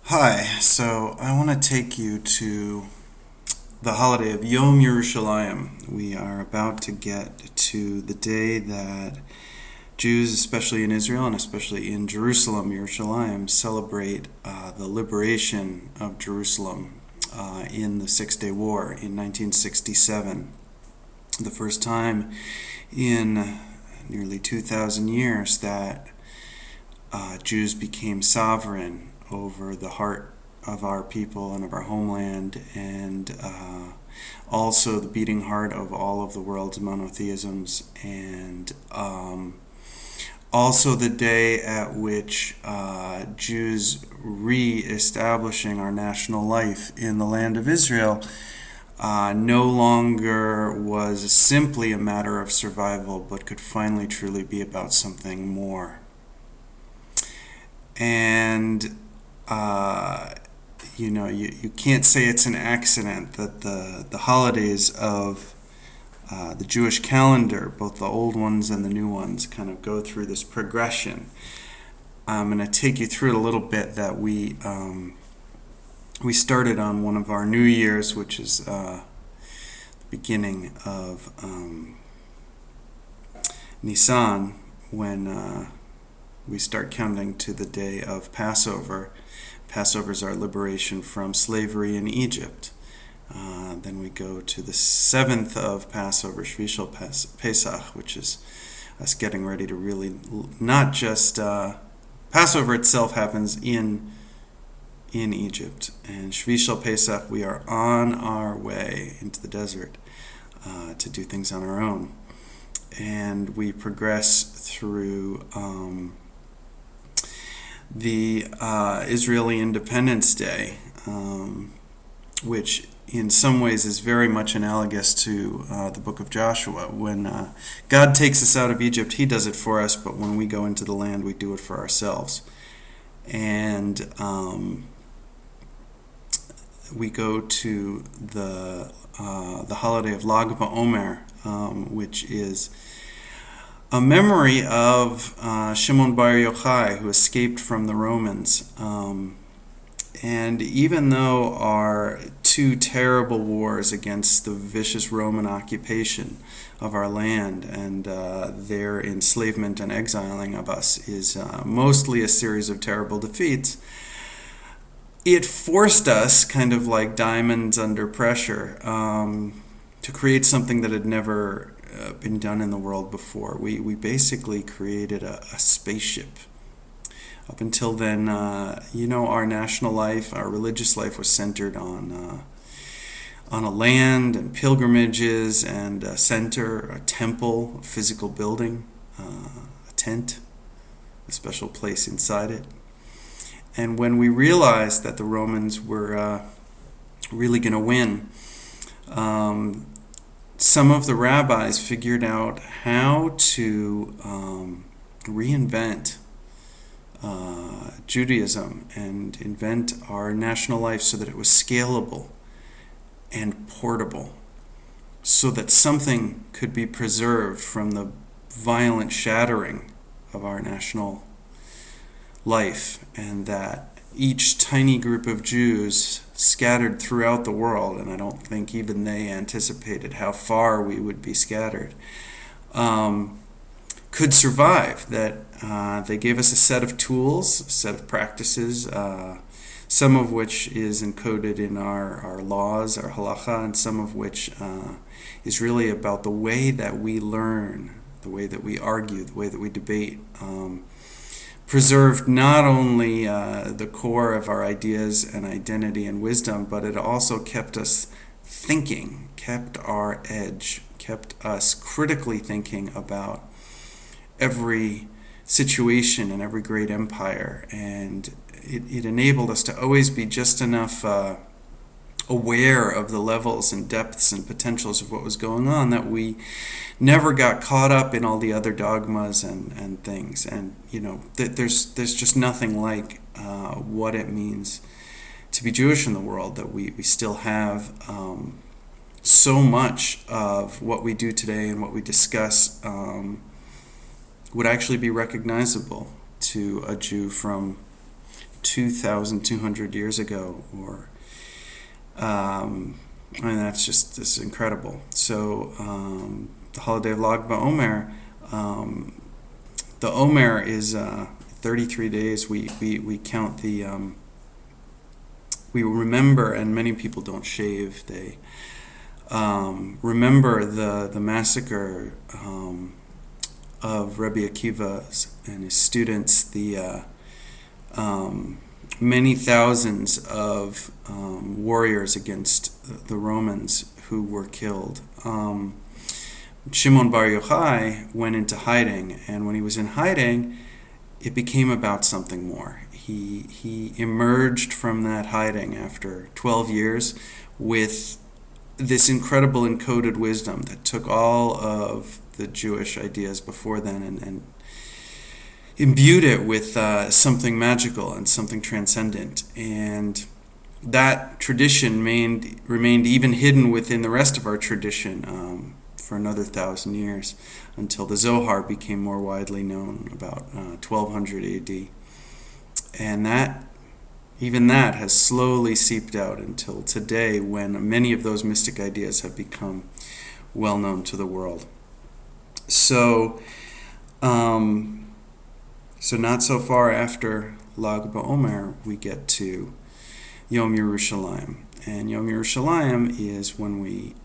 Hi, so I want to take you to the holiday of Yom Yerushalayim. We are about to get to the day that Jews, especially in Israel and especially in Jerusalem, Yerushalayim, celebrate the liberation of Jerusalem in the Six-Day War in 1967. The first time in nearly 2,000 years that Jews became sovereign over the heart of our people and of our homeland, and also the beating heart of all of the world's monotheisms, and also the day at which Jews re-establishing our national life in the land of Israel no longer was simply a matter of survival, but could finally truly be about something more. And you can't say it's an accident that the holidays of the Jewish calendar, both the old ones and the new ones, kind of go through this progression. I'm going to take you through it a little bit. That we started on one of our New Years, which is the beginning of Nisan, when we start counting to the day of Passover. Passover is our liberation from slavery in Egypt. Then we go to the 7th of Passover, Shvishal Pesach, which is us getting ready to really not just Passover itself happens in Egypt, and Shvishal Pesach, we are on our way into the desert to do things on our own, and we progress through the Israeli Independence Day, which in some ways is very much analogous to the book of Joshua. When God takes us out of Egypt, He does it for us, but when we go into the land, we do it for ourselves. And we go to the holiday of Lag BaOmer, which is a memory of Shimon Bar Yochai, who escaped from the Romans. And even though our two terrible wars against the vicious Roman occupation of our land and their enslavement and exiling of us is mostly a series of terrible defeats, it forced us, kind of like diamonds under pressure, to create something that had never been done in the world before. We basically created a spaceship. Up until then, our national life, our religious life was centered on a land and pilgrimages and a center, a temple, a physical building, a tent, a special place inside it. And when we realized that the Romans were really going to win, some of the rabbis figured out how to reinvent Judaism and invent our national life so that it was scalable and portable, so that something could be preserved from the violent shattering of our national life, and that each tiny group of Jews scattered throughout the world, and I don't think even they anticipated how far we would be scattered, could survive. That they gave us a set of tools, a set of practices, some of which is encoded in our laws, our halacha, and some of which is really about the way that we learn, the way that we argue, the way that we debate. Preserved not only the core of our ideas and identity and wisdom, but it also kept us thinking, kept our edge, kept us critically thinking about every situation and every great empire. And it enabled us to always be just enough aware of the levels and depths and potentials of what was going on, that we never got caught up in all the other dogmas and things. And there's just nothing like what it means to be Jewish in the world, that we still have so much of what we do today and what we discuss would actually be recognizable to a Jew from 2,200 years ago, or that's incredible. So the holiday of Lag BaOmer, the Omer is 33 days. We count the we remember, and many people don't shave. They remember the massacre of Rabbi Akiva and his students, the many thousands of warriors against the Romans who were killed. Shimon Bar Yochai went into hiding, and when he was in hiding, it became about something more. He emerged from that hiding after 12 years with this incredible encoded wisdom that took all of the Jewish ideas before then and imbued it with something magical and something transcendent. And that tradition remained even hidden within the rest of our tradition for another 1,000 years, until the Zohar became more widely known about 1200 AD. And even that has slowly seeped out until today, when many of those mystic ideas have become well known to the world. So not so far after Lag BaOmer, we get to Yom Yerushalayim. And Yom Yerushalayim is when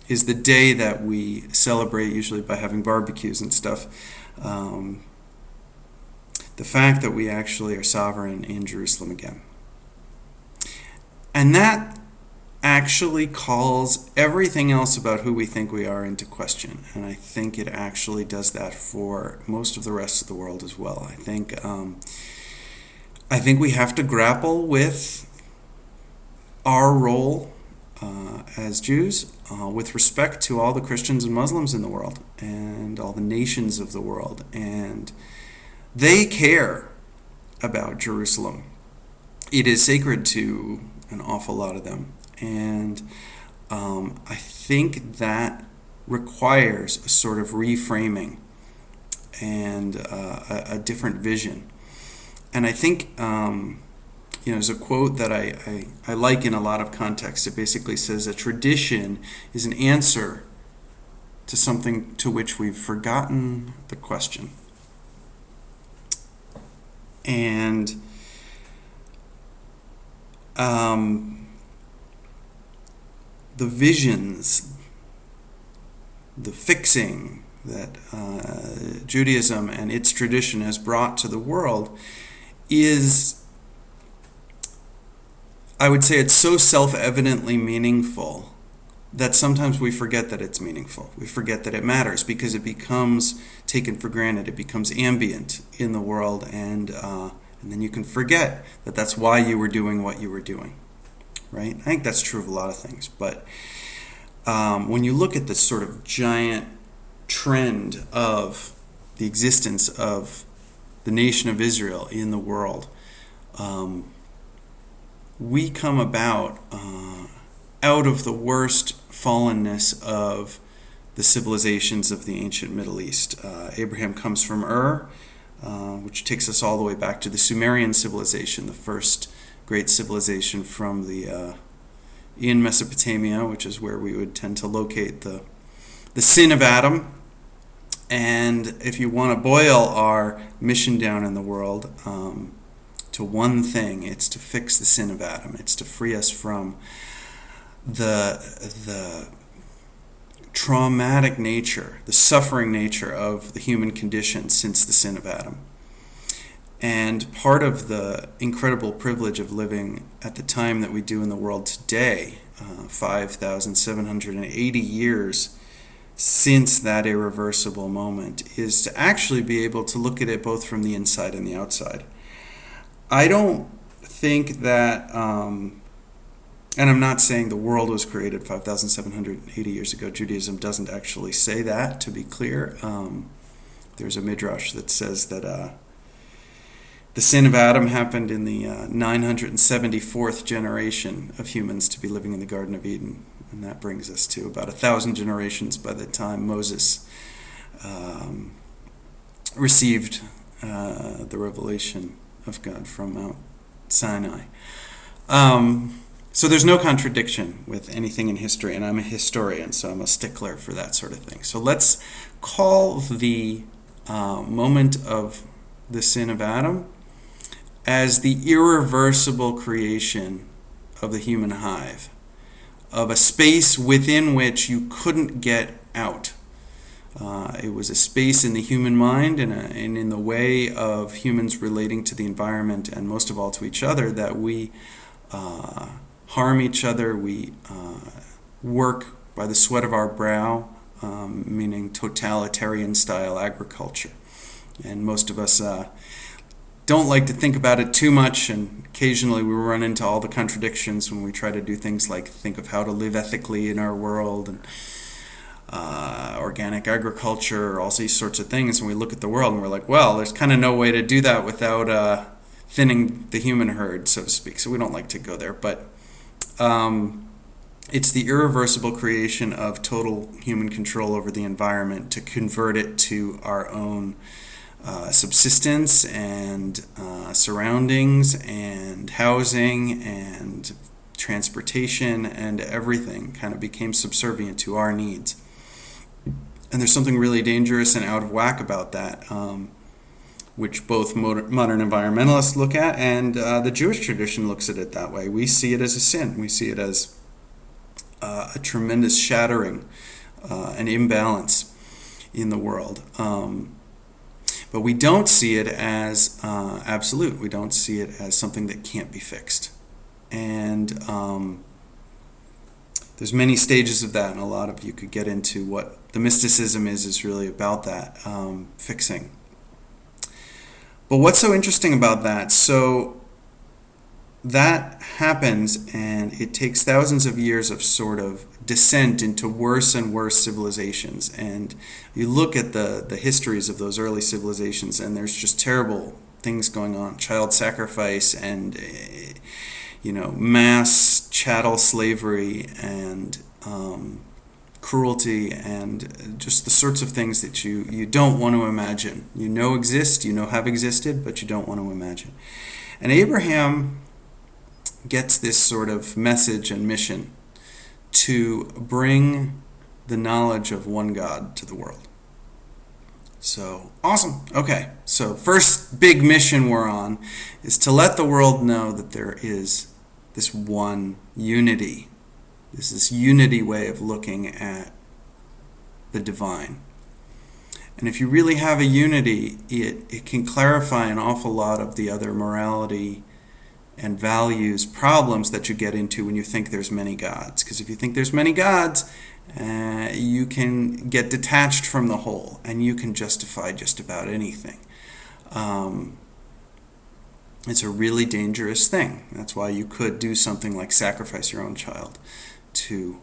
is the day that we celebrate, usually by having barbecues and stuff, the fact that we actually are sovereign in Jerusalem again. And that actually calls everything else about who we think we are into question. And I think it actually does that for most of the rest of the world as well. I think we have to grapple with our role as Jews with respect to all the Christians and Muslims in the world and all the nations of the world. And they care about Jerusalem. It is sacred to an awful lot of them. And I think that requires a sort of reframing and a different vision. And I think there's a quote that I like in a lot of contexts. It basically says a tradition is an answer to something to which we've forgotten the question. And the visions, the fixing that Judaism and its tradition has brought to the world is, I would say, it's so self-evidently meaningful that sometimes we forget that it's meaningful. We forget that it matters because it becomes taken for granted. It becomes ambient in the world, and then you can forget that that's why you were doing what you were doing, right? I think that's true of a lot of things. But when you look at this sort of giant trend of the existence of the nation of Israel in the world, we come about out of the worst fallenness of the civilizations of the ancient Middle East. Abraham comes from Ur, which takes us all the way back to the Sumerian civilization, the first great civilization from in Mesopotamia, which is where we would tend to locate the sin of Adam. And if you want to boil our mission down in the world to one thing, it's to fix the sin of Adam. It's to free us from the traumatic nature, the suffering nature of the human condition since the sin of Adam. And part of the incredible privilege of living at the time that we do in the world today, 5,780 years since that irreversible moment, is to actually be able to look at it both from the inside and the outside. I don't think that, and I'm not saying the world was created 5,780 years ago. Judaism doesn't actually say that, to be clear. There's a midrash that says that the sin of Adam happened in the 974th generation of humans to be living in the Garden of Eden. And that brings us to about 1,000 generations by the time Moses received the revelation of God from Mount Sinai. So there's no contradiction with anything in history, and I'm a historian, so I'm a stickler for that sort of thing. So let's call the moment of the sin of Adam as the irreversible creation of the human hive, of a space within which you couldn't get out. It was a space in the human mind and in the way of humans relating to the environment and most of all to each other that we harm each other, we work by the sweat of our brow, meaning totalitarian style agriculture. And most of us don't like to think about it too much, and occasionally we run into all the contradictions when we try to do things like think of how to live ethically in our world and organic agriculture, all these sorts of things, and we look at the world and we're like, well, there's kind of no way to do that without thinning the human herd, so to speak. So we don't like to go there, but it's the irreversible creation of total human control over the environment to convert it to our own subsistence and surroundings and housing and transportation, and everything kind of became subservient to our needs. And there's something really dangerous and out of whack about that, which both modern environmentalists look at and the Jewish tradition looks at it that way. We see it as a sin. We see it as a tremendous shattering, an imbalance in the world. But we don't see it as absolute. We don't see it as something that can't be fixed. And there's many stages of that, and a lot of you could get into what the mysticism is really about that, fixing. But what's so interesting about that? So that happens, and it takes thousands of years of sort of descent into worse and worse civilizations. And you look at the histories of those early civilizations, and there's just terrible things going on. Child sacrifice and mass chattel slavery and cruelty and just the sorts of things that you don't want to imagine. Exist, have existed, but you don't want to imagine. And Abraham gets this sort of message and mission to bring the knowledge of one God to the world. So, awesome. Okay, so first big mission we're on is to let the world know that there is this one unity. There's this unity way of looking at the divine. And if you really have a unity, it can clarify an awful lot of the other morality and values problems that you get into when you think there's many gods. Because if you think there's many gods, you can get detached from the whole, and you can justify just about anything. It's a really dangerous thing. That's why you could do something like sacrifice your own child to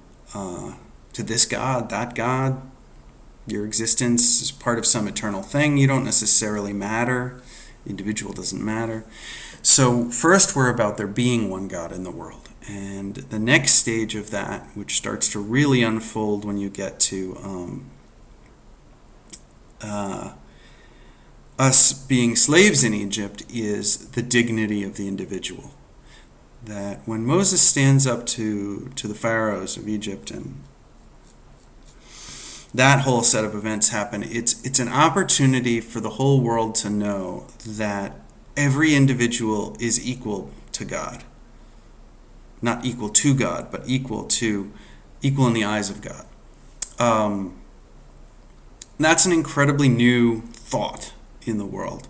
this God, that God. Your existence is part of some eternal thing. You don't necessarily matter. The individual doesn't matter. So first we're about there being one God in the world. And the next stage of that, which starts to really unfold when you get to us being slaves in Egypt, is the dignity of the individual. That when Moses stands up to the pharaohs of Egypt and that whole set of events happen, it's an opportunity for the whole world to know that every individual is equal to God. Not equal to God, but equal in the eyes of God. That's an incredibly new thought in the world.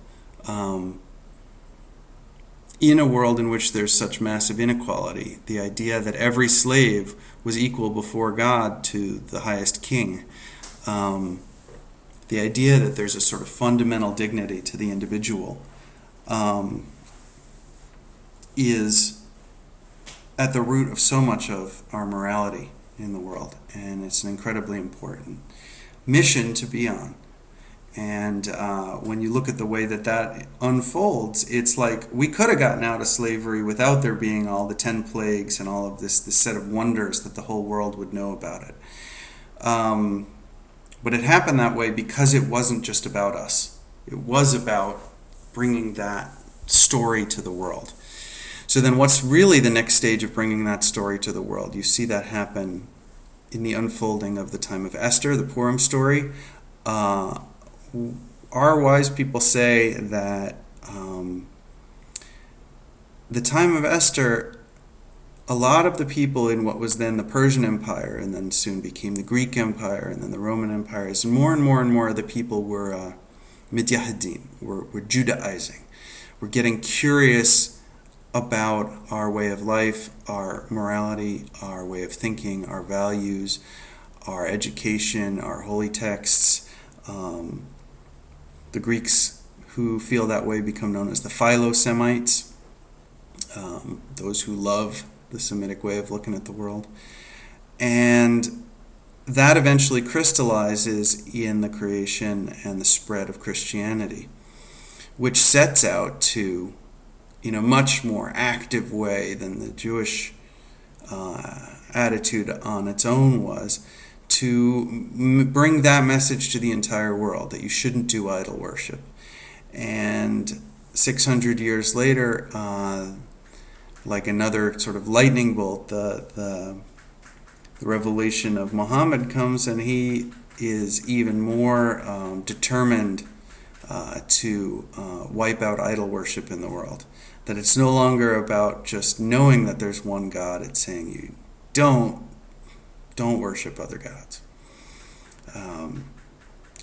In a world in which there's such massive inequality, the idea that every slave was equal before God to the highest king, the idea that there's a sort of fundamental dignity to the individual, is at the root of so much of our morality in the world, and it's an incredibly important mission to be on. And when you look at the way that unfolds, it's like we could have gotten out of slavery without there being all the 10 plagues and all of this set of wonders that the whole world would know about it. But it happened that way because it wasn't just about us. It was about bringing that story to the world. So then what's really the next stage of bringing that story to the world? You see that happen in the unfolding of the time of Esther, the Purim story. Our wise people say that the time of Esther, a lot of the people in what was then the Persian Empire and then soon became the Greek Empire and then the Roman Empire, and more of the people were Midyahidin, were Judaizing. We're getting curious about our way of life, our morality, our way of thinking, our values, our education, our holy texts. The Greeks who feel that way become known as the Philo-Semites, those who love the Semitic way of looking at the world. And that eventually crystallizes in the creation and the spread of Christianity, which sets out to, in a much more active way than the Jewish attitude on its own was, to bring that message to the entire world, that you shouldn't do idol worship. And 600 years later, like another sort of lightning bolt, the revelation of Muhammad comes, and he is even more determined to wipe out idol worship in the world. That it's no longer about just knowing that there's one God. It's saying you don't worship other gods.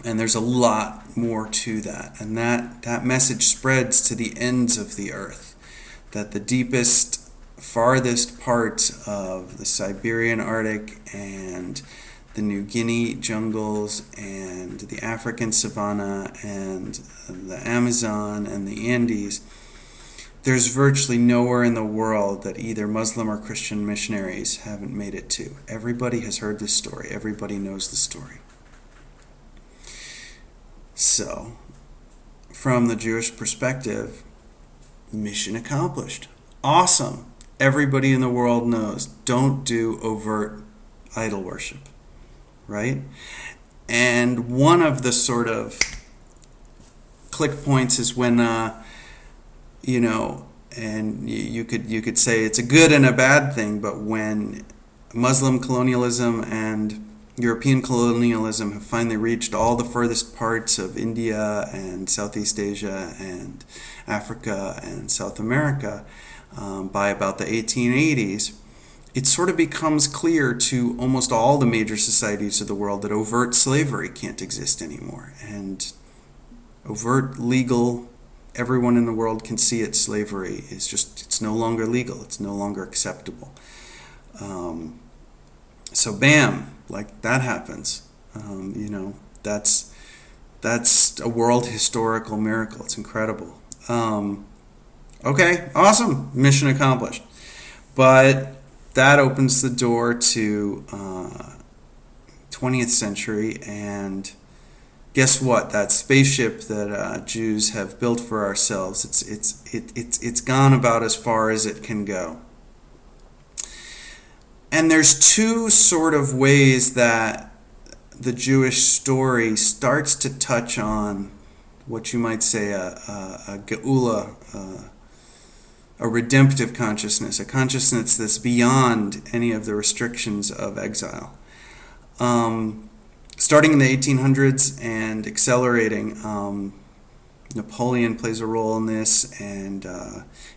And there's a lot more to that. And that message spreads to the ends of the earth. That the deepest, farthest parts of the Siberian Arctic and the New Guinea jungles and the African savanna and the Amazon and the Andes, there's virtually nowhere in the world that either Muslim or Christian missionaries haven't made it to. Everybody has heard this story. Everybody knows the story. So, from the Jewish perspective, mission accomplished. Awesome. Everybody in the world knows, don't do overt idol worship, right? And one of the sort of click points is when and you could say it's a good and a bad thing, but when Muslim colonialism and European colonialism have finally reached all the furthest parts of India and Southeast Asia and Africa and South America by about the 1880s, it sort of becomes clear to almost all the major societies of the world that overt slavery can't exist anymore. And overt legal, everyone in the world can see it, slavery is just, it's no longer legal, it's no longer acceptable. So bam, like that happens. That's a world historical miracle. It's incredible. Okay, awesome, mission accomplished. But that opens the door to 20th century, and guess what? That spaceship that Jews have built for ourselves, it's gone about as far as it can go. And there's two sort of ways that the Jewish story starts to touch on what you might say a geula, a redemptive consciousness, a consciousness that's beyond any of the restrictions of exile. Starting in the 1800s and accelerating, Napoleon plays a role in this, and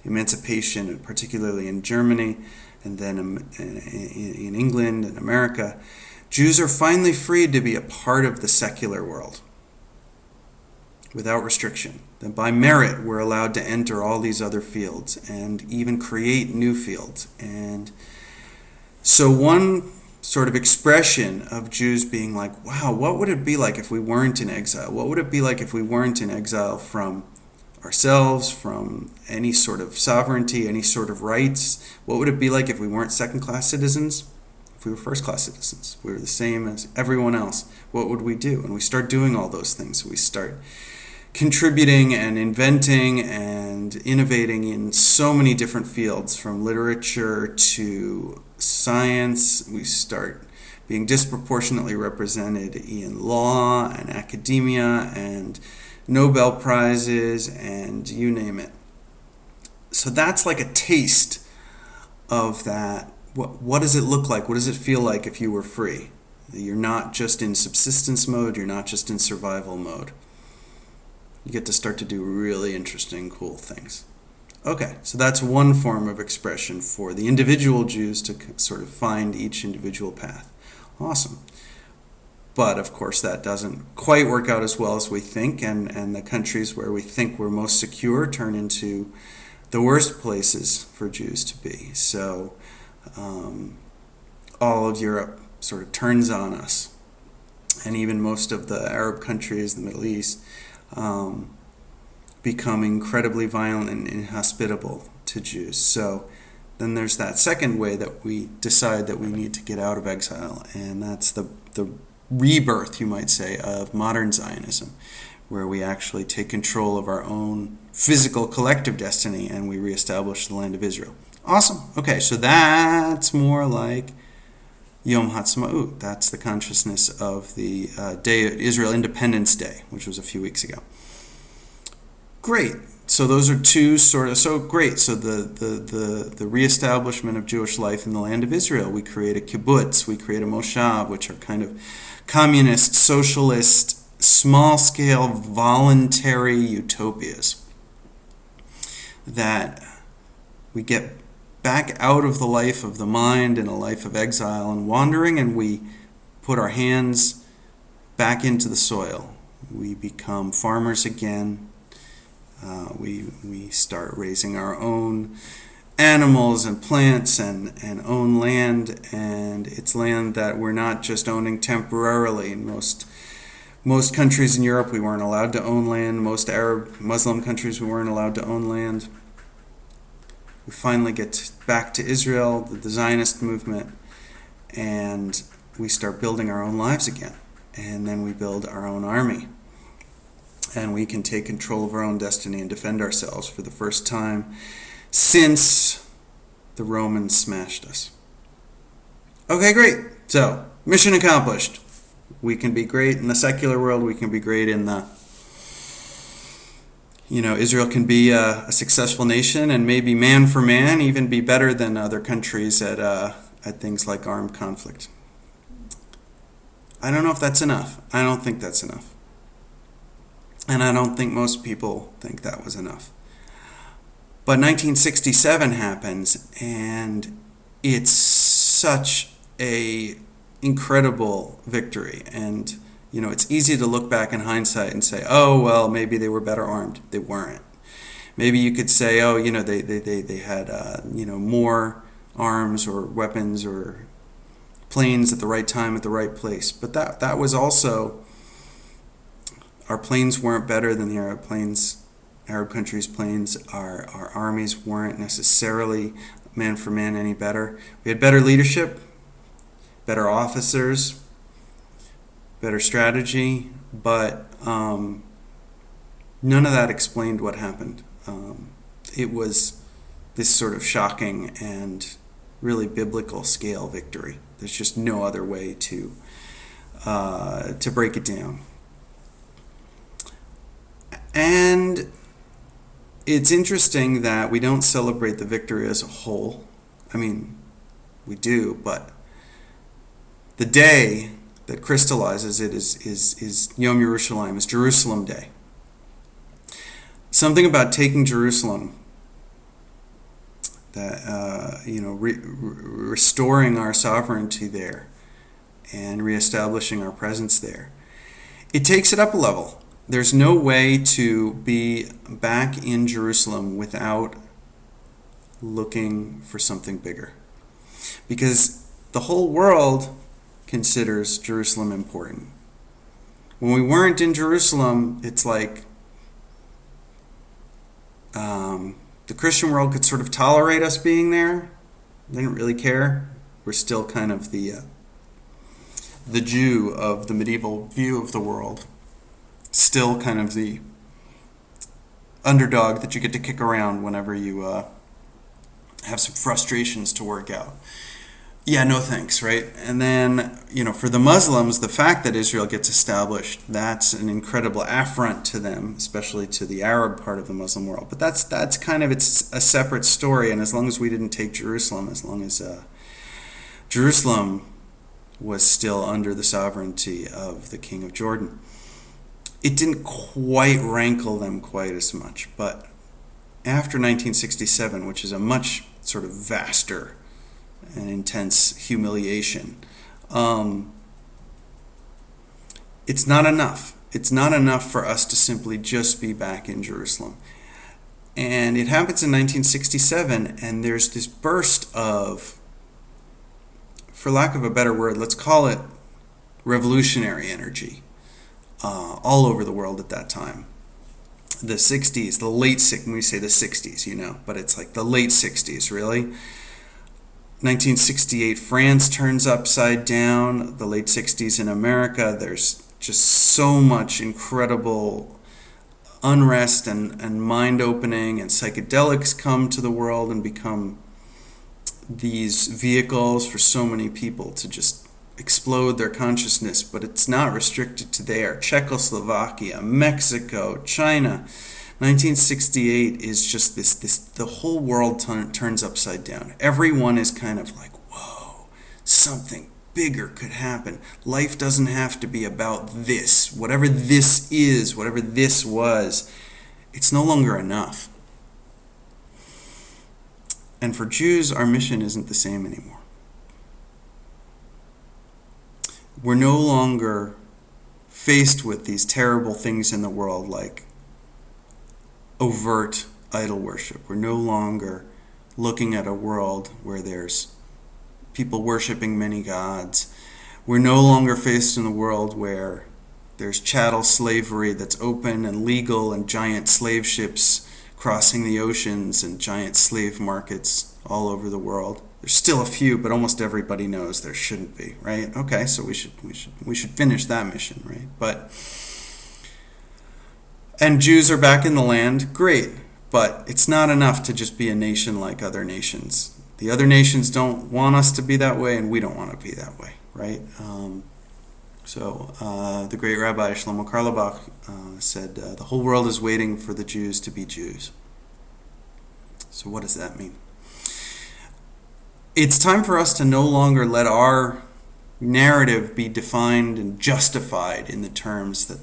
emancipation, particularly in Germany, and then in England and America. Jews are finally freed to be a part of the secular world without restriction. Then by merit, we're allowed to enter all these other fields and even create new fields. And so one sort of expression of Jews being like, wow, what would it be like if we weren't in exile? What would it be like if we weren't in exile from ourselves, from any sort of sovereignty, any sort of rights? What would it be like if we weren't second-class citizens? If we were first-class citizens? If we were the same as everyone else, what would we do? And we start doing all those things. We start contributing and inventing and innovating in so many different fields, from literature to science. We start being disproportionately represented in law and academia and Nobel Prizes and you name it. So that's like a taste of that. What does it look like? What does it feel like if you were free? You're not just in subsistence mode, you're not just in survival mode. You get to start to do really interesting, cool things. Okay, so that's one form of expression for the individual Jews to sort of find each individual path. Awesome. But of course that doesn't quite work out as well as we think, and the countries where we think we're most secure turn into the worst places for Jews to be. So all of Europe sort of turns on us, and even most of the Arab countries, the Middle East, become incredibly violent and inhospitable to Jews. So then there's that second way that we decide that we need to get out of exile, and that's the rebirth, you might say, of modern Zionism, where we actually take control of our own physical collective destiny and we reestablish the land of Israel. Awesome. Okay, so that's more like Yom Ha'atzmaut. That's the consciousness of the day of Israel Independence Day, which was a few weeks ago. Great. So those are two sort of, so great. So the reestablishment of Jewish life in the land of Israel. We create a kibbutz, we create a moshav, which are kind of communist, socialist, small-scale, voluntary utopias. That we get back out of the life of the mind and a life of exile and wandering, and we put our hands back into the soil. We become farmers again. We start raising our own animals and plants and own land, and it's land that we're not just owning temporarily. In most countries in Europe, we weren't allowed to own land. Most Arab, Muslim countries, we weren't allowed to own land. We finally get back to Israel, the Zionist movement, and we start building our own lives again. And then we build our own army. And we can take control of our own destiny and defend ourselves for the first time since the Romans smashed us. Okay, great. So, mission accomplished. We can be great in the secular world. We can be great in the, Israel can be a successful nation and maybe man for man, even be better than other countries at things like armed conflict. I don't know if that's enough. I don't think that's enough. And I don't think most people think that was enough. But 1967 happens, and it's such a incredible victory. And, it's easy to look back in hindsight and say, oh, well, maybe they were better armed. They weren't. Maybe you could say, oh, they had, more arms or weapons or planes at the right time at the right place. But that was also... Our planes weren't better than the Arab countries' planes. Our armies weren't necessarily man for man any better. We had better leadership, better officers, better strategy, but none of that explained what happened. It was this sort of shocking and really biblical scale victory. There's just no other way to break it down. And it's interesting that we don't celebrate the victory as a whole. I mean, we do, but the day that crystallizes it is Yom Yerushalayim, is Jerusalem Day. Something about taking Jerusalem, that restoring our sovereignty there and reestablishing our presence there. It takes it up a level. There's no way to be back in Jerusalem without looking for something bigger. Because the whole world considers Jerusalem important. When we weren't in Jerusalem, it's like the Christian world could sort of tolerate us being there. They didn't really care. We're still kind of the Jew of the medieval view of the world. Still kind of the underdog that you get to kick around whenever you have some frustrations to work out. Yeah, no thanks, right? And then, for the Muslims, the fact that Israel gets established, that's an incredible affront to them, especially to the Arab part of the Muslim world. But that's kind of, it's a separate story. And as long as we didn't take Jerusalem, as long as Jerusalem was still under the sovereignty of the King of Jordan, it didn't quite rankle them quite as much. But after 1967, which is a much sort of vaster and intense humiliation, it's not enough. It's not enough for us to simply just be back in Jerusalem. And it happens in 1967, and there's this burst of, for lack of a better word, let's call it revolutionary energy all over the world at that time. The 60s, the late 60s, when we say the 60s, but it's like the late 60s, really. 1968, France turns upside down. The late 60s in America, there's just so much incredible unrest and mind-opening, and psychedelics come to the world and become these vehicles for so many people to just explode their consciousness. But it's not restricted to there. Czechoslovakia, Mexico, China. 1968 is just this the whole world turns upside down. Everyone is kind of like, whoa, something bigger could happen. Life doesn't have to be about this. Whatever this is, whatever this was, it's no longer enough. And for Jews, our mission isn't the same anymore. We're no longer faced with these terrible things in the world like overt idol worship. We're no longer looking at a world where there's people worshiping many gods. We're no longer faced in a world where there's chattel slavery that's open and legal, and giant slave ships crossing the oceans, and giant slave markets all over the world. There's still a few, but almost everybody knows there shouldn't be, right? Okay, so we should finish that mission, right? And Jews are back in the land, great, but it's not enough to just be a nation like other nations. The other nations don't want us to be that way, and we don't want to be that way, right? So the great Rabbi Shlomo Carlebach said, the whole world is waiting for the Jews to be Jews. So what does that mean? It's time for us to no longer let our narrative be defined and justified in the terms that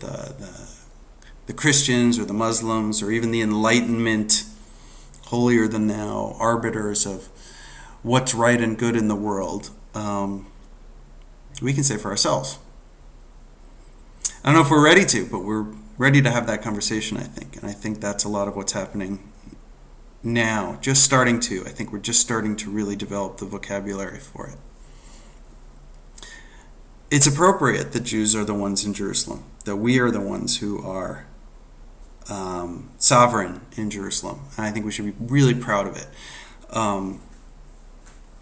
the Christians or the Muslims or even the Enlightenment, holier than thou, arbiters of what's right and good in the world, we can say for ourselves. I don't know if we're ready to, but we're ready to have that conversation, I think. And I think that's a lot of what's happening now. I think we're just starting to really develop the vocabulary for it. It's appropriate that Jews are the ones in Jerusalem, that we are the ones who are sovereign in Jerusalem. And I think we should be really proud of it.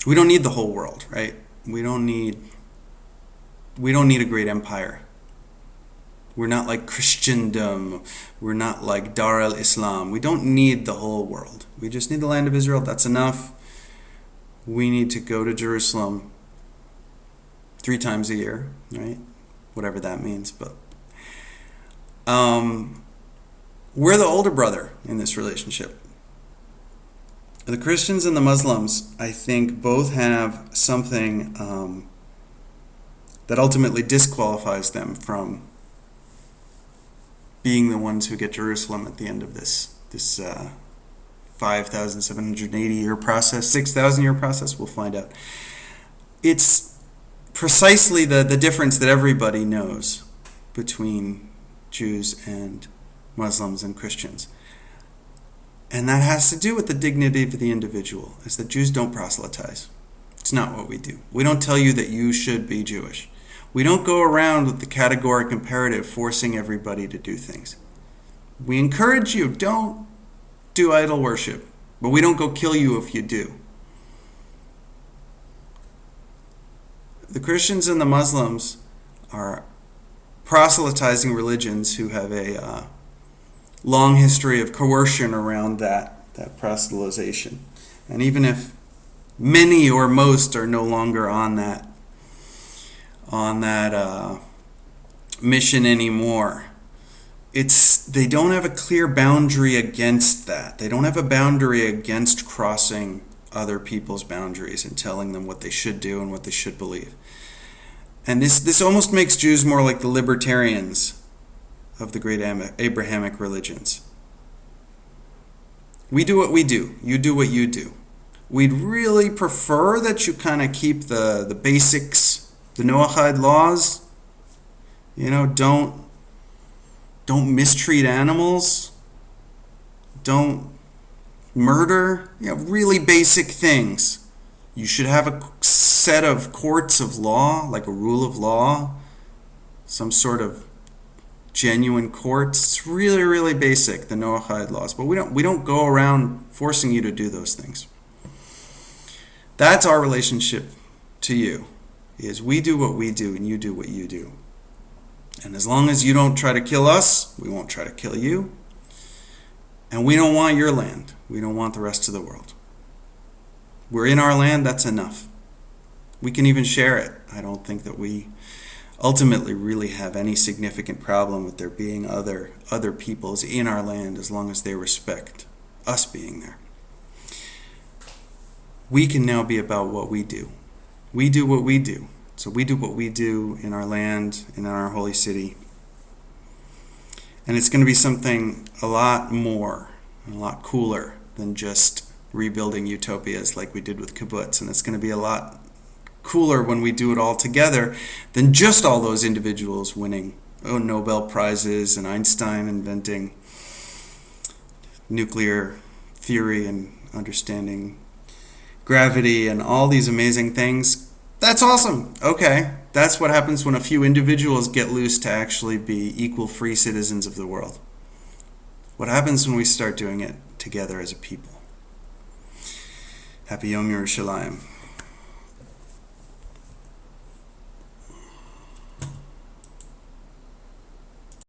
We don't need the whole world, right? We don't need a great empire. We're not like Christendom. We're not like Dar al-Islam. We don't need the whole world. We just need the land of Israel. That's enough. We need to go to Jerusalem 3 times a year, right? Whatever that means. But we're the older brother in this relationship. The Christians and the Muslims, I think, both have something that ultimately disqualifies them from being the ones who get Jerusalem at the end of this 5,780 year process, 6,000 year process. We'll find out. It's precisely the difference that everybody knows between Jews and Muslims and Christians. And that has to do with the dignity of the individual, is that Jews don't proselytize. It's not what we do. We don't tell you that you should be Jewish. We don't go around with the categoric imperative forcing everybody to do things. We encourage you, don't do idol worship, but we don't go kill you if you do. The Christians and the Muslims are proselytizing religions who have a long history of coercion around that proselytization. And even if Many or most are no longer on that mission anymore. They don't have a clear boundary against that. They don't have a boundary against crossing other people's boundaries and telling them what they should do and what they should believe. And this almost makes Jews more like the libertarians of the great Abrahamic religions. We do what we do. You do what you do. We'd really prefer that you kind of keep the basics, the Noahide laws. Don't mistreat animals. Don't murder. Really basic things. You should have a set of courts of law, like a rule of law, some sort of genuine courts. It's really, really basic, the Noahide laws. But we don't go around forcing you to do those things. That's our relationship to you, is we do what we do and you do what you do. And as long as you don't try to kill us, we won't try to kill you. And we don't want your land. We don't want the rest of the world. We're in our land, that's enough. We can even share it. I don't think that we ultimately really have any significant problem with there being other peoples in our land as long as they respect us being there. We can now be about what we do. We do what we do. So we do what we do in our land and in our holy city. And it's going to be something a lot more, a lot cooler than just rebuilding utopias like we did with kibbutz. And it's going to be a lot cooler when we do it all together than just all those individuals winning Nobel Prizes and Einstein inventing nuclear theory and understanding gravity and all these amazing things. That's awesome. Okay. That's what happens when a few individuals get loose to actually be equal free citizens of the world. What happens when we start doing it together as a people? Happy Yom Yerushalayim.